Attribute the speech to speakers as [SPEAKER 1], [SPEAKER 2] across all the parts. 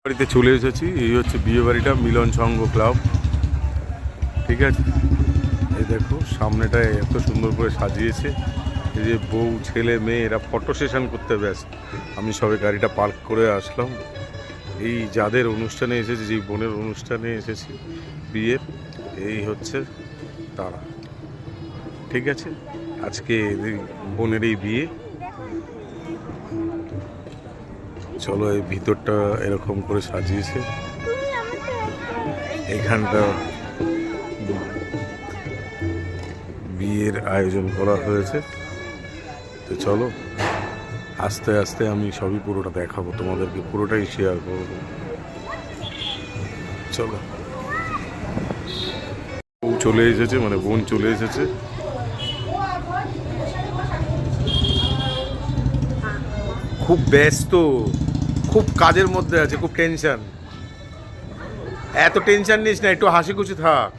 [SPEAKER 1] বাড়িতে চলে এসেছি। এই হচ্ছে বিয়ে বাড়িটা, মিলন সংঘ ক্লাব। ঠিক আছে, এই দেখো সামনেটায় এত সুন্দর করে সাজিয়েছে। এই যে বউ ছেলে মেয়ে এরা ফটো সেশন করতে ব্যস্ত। আমি সবে গাড়িটা পার্ক করে আসলাম। এই যাদের অনুষ্ঠানে এসেছি, যে বোনের অনুষ্ঠানে এসেছি বিয়ের, এই হচ্ছে তারা। ঠিক আছে, আজকে বোনের এই বিয়ে। চলো, এই ভিতরটা এরকম করে সাজিয়েছে। এইখানটা বিয়ের আয়োজন করা হয়েছে। তো চলো আস্তে আস্তে আমি সবই পুরোটা দেখাবো তোমাদেরকে, পুরোটাই শেয়ার করবো। চলো, বউ চলে এসেছে, মানে বোন চলে এসেছে। খুব ব্যস্ত, খুব কাজের মধ্যে আছে, খুব টেনশন। এত টেনশন নিস না, একটু হাসি খুশি থাক।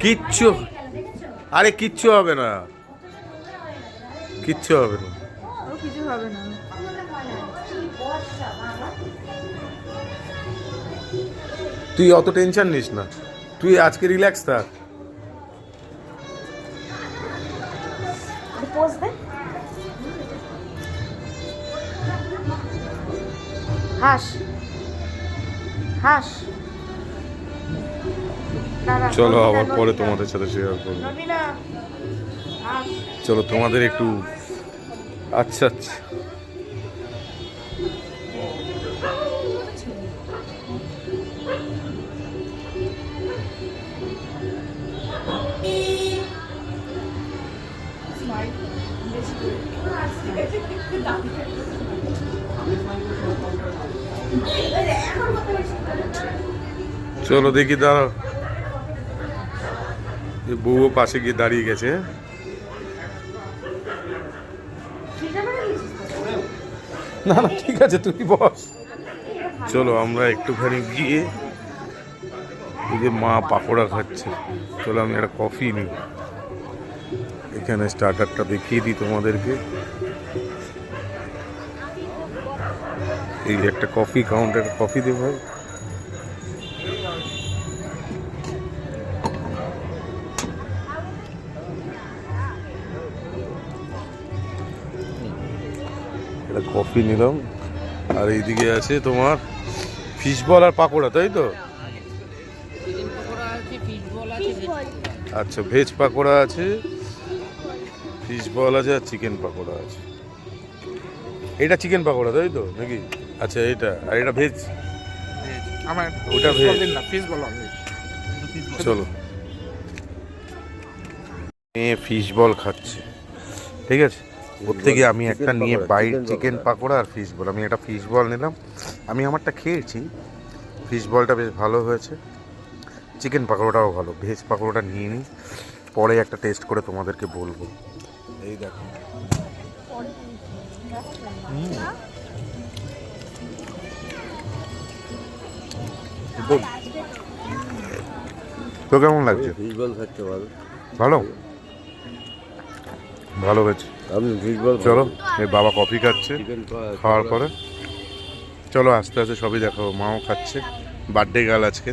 [SPEAKER 1] কিচ্ছু, আরে কিচ্ছু হবে না, কিচ্ছু হবে না,
[SPEAKER 2] কিছু হবে না।
[SPEAKER 1] তুই অত টেনশন নিস না, তুই আজকে রিল্যাক্স থাক।
[SPEAKER 2] হাস হাস।
[SPEAKER 1] চলো আবার পরে তোমাদের সাথে শেয়ার করবো। চলো তোমাদের একটু, আচ্ছা আচ্ছা, চলো দেখি, দাঁড়াও। বউও পাশে গিয়ে দাঁড়িয়ে গেছে। না না ঠিক আছে, তুই বস। চলো আমরা একটুখানি গিয়ে, এই যে মা পাকোড়া খাচ্ছে, চলো আমি একটা কফি নিই। এখানে স্টার্টারটা দেখিয়ে দিই তোমাদেরকে। এই যে একটা কফি কাউন্টার, কফি দে ভাই। এটা কফি নিলাম। আর এইদিকে আছে তোমার ফিশ বল আর পাকোড়া, তাই তো? আচ্ছা, ভেজ পাকোড়া আছে, ফিশ বল আছে, আর চিকেন পাকোড়া আছে। এটা চিকেন পাকোড়া তাই তো নাকি? আচ্ছা এটা, আর এটা ভেজ।
[SPEAKER 3] আমার
[SPEAKER 1] ওটা ভেজ
[SPEAKER 3] না, ফিশ বল।
[SPEAKER 1] চলো, মেয়ে ফিশ বল খাচ্ছে। ঠিক আছে, ওর থেকে আমি একটা নিয়ে বাইট, চিকেন পাকোড়া আর ফিশ বল। আমি একটা ফিশ বল নিলাম, আমি আমারটা খেয়েছি। ফিশ বলটা বেশ ভালো হয়েছে, চিকেন পাকোড়াটাও ভালো। ভেজ পাকোড়াটা নিয়ে নিই, পরে একটা টেস্ট করে তোমাদেরকে বলবো। এই দেখো, তো কেমন লাগছে?
[SPEAKER 4] ফিশ বল খাচ্ছে ভালো,
[SPEAKER 1] ভালো, ভালো হয়েছে।
[SPEAKER 4] আমি ফিশ বল
[SPEAKER 1] চলো, এই বাবা কফি খাচ্ছে,
[SPEAKER 4] চিকেন
[SPEAKER 1] খাওয়ার পরে চলো আস্তে আস্তে সবই দেখাবো। মাও খাচ্ছে, বার্থডে গার্ল আজকে।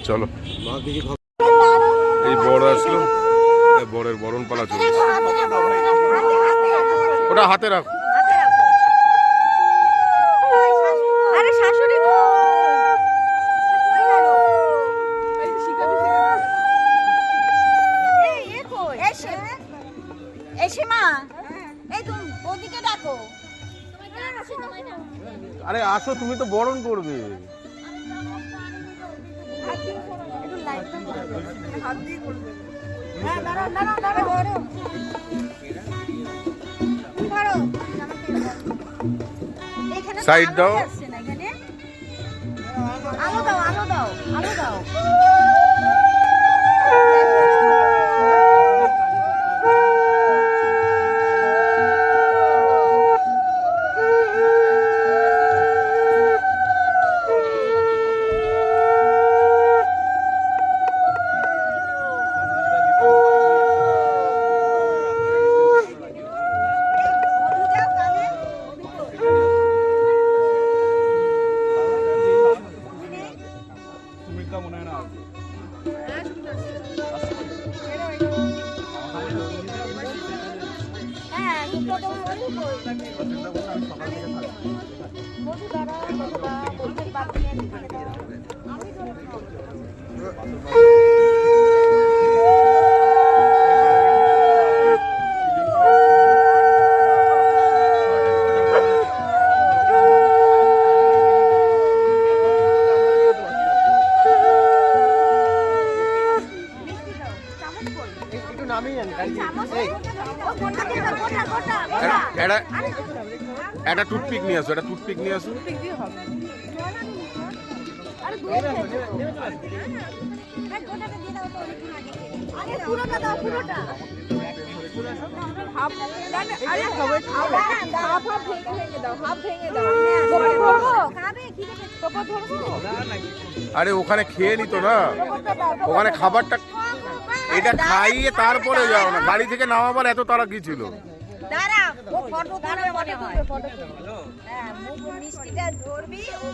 [SPEAKER 1] চলো,
[SPEAKER 4] মা কিছু খাবে।
[SPEAKER 1] এই বড় আসলো, এই বড়ের বরণ পালা চলছে। ওটা হাতে রাখো।
[SPEAKER 2] আরে শাশুড়ি
[SPEAKER 1] আরে আসো, তুমি তো বরণ করবে। সাইড দাও।
[SPEAKER 2] আলো দাও, আলো দাও, আলো দাও। মিষ্টি দাও চামচ কই
[SPEAKER 3] একটু নামিয়ে আনি
[SPEAKER 2] চামচ ও গোটা দিয়ে দাও গোটা গোটা গোটা
[SPEAKER 1] একটা টুথপিক নিয়ে আসো, একটা টুথপিক নিয়ে আসো।
[SPEAKER 2] আরে দুধ খেয়েছো আরে গোটাটা দিয়ে দাও তো আরে পুরোটা দাও পুরোটা হাফ আরে হাফ ভেঙে দাও হাফ ভেঙে দাও ধরবো খাবে কি দেবে তোকে ধরবো
[SPEAKER 1] আরে ওখানে খেয়ে নিত না, ওখানে খাবারটা এটা খাইয়ে তারপরে যাও না, গাড়ি থেকে নামাবার এত তারা কি ছিল?
[SPEAKER 2] দাঁড়া ও ফটো তুলবে মনে হয় ফটো হ্যাঁ মুখ মিষ্টিটা ধরবি ও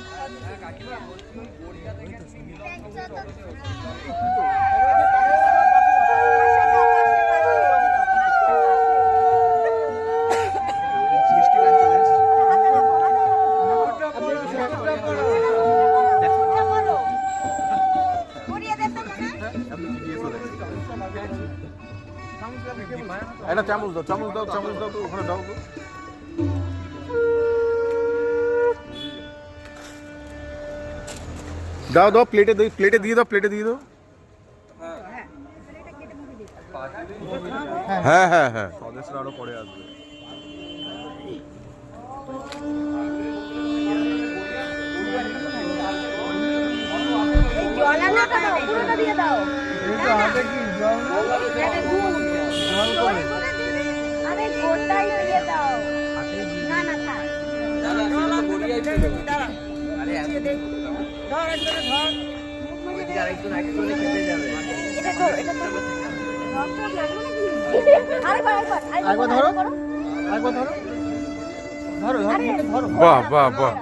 [SPEAKER 1] একটা চামচ দাও, চামচ দাও, চামচ দাও তো ওখানে দাও তো। দাও দাও প্লেটে দাও, প্লেটে দিয়ে দাও, প্লেটে দিয়ে দাও। হ্যাঁ হ্যাঁ হ্যাঁ সদস্যরা আরো পরে আসবে।
[SPEAKER 2] জলানাটা দাও পুরোটা দিয়ে দাও আরে গোটাই দিয়ে দাও না না থাক এটা ধর এটা ধর আরেকবার
[SPEAKER 3] একবার ধরো একবার ধরো ধরো ধরো ধরো
[SPEAKER 1] বাহ বাহ বাহ